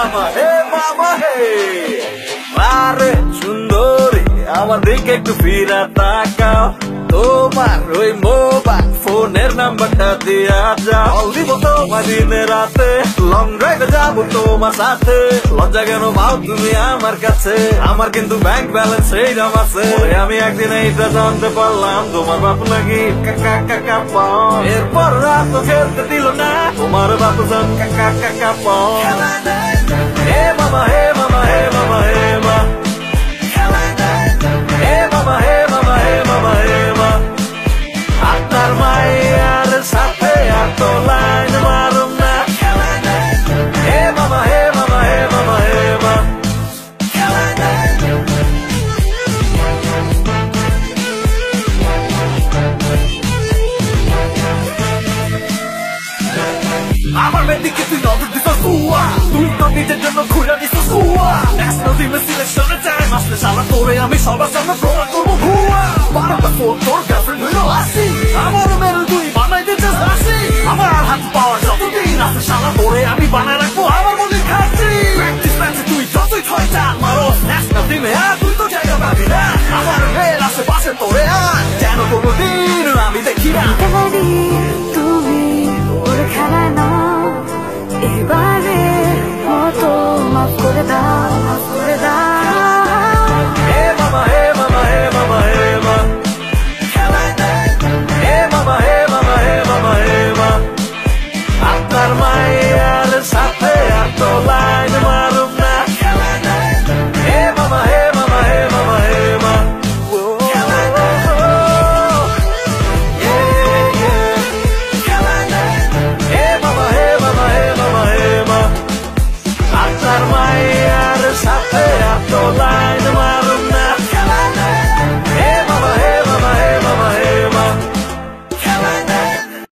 মামা হে আরে সুন্দরী আমার দিকে একটু ফিরা তাকাও তোমার ওই মোবাইল ফোনের নাম্বারটা দিয়া যাও কল দিব তোমার দিনে রাতে লং ড্রাইভে যাবো তোমার সাথে লজ্জা কেন পাও তুমি আমার কাছে আমার কিন্তু ব্যাংক ব্যালেন্স এইরকম আছে আমি একদিন এইটা জানতে পারলাম তোমার বাপু নাকি কাকা কাকা পাও এরপর রাত খেলতে দিল না তোমার বাপু জান কাকা কাকা পাও হে মামা হে মামা হে মামা হে মা হে মামা হে মামা হে মামা হে মা আপনার মায়ের সাথে এত লাইন মারুম না হে মামা হে মামা হে মামা হে মা আমার মেয়েদিকে তুই নজর দিস তুই তো নিজের জন্য খুঁজে দিস ন্যাশনাল টিমের সিলেকশনে টাইম আসলে সারা তোরে আমি সবার সামনে প্রমাণ করবো ভুয়া বারোটা ফোন তোর গার্লফ্রেন্ড হইল আসি আমার মেরু তুই বানাই দিতে আসি আমার হাত পাওয়ার যতদিন আছে সারা তোরে আমি বানাই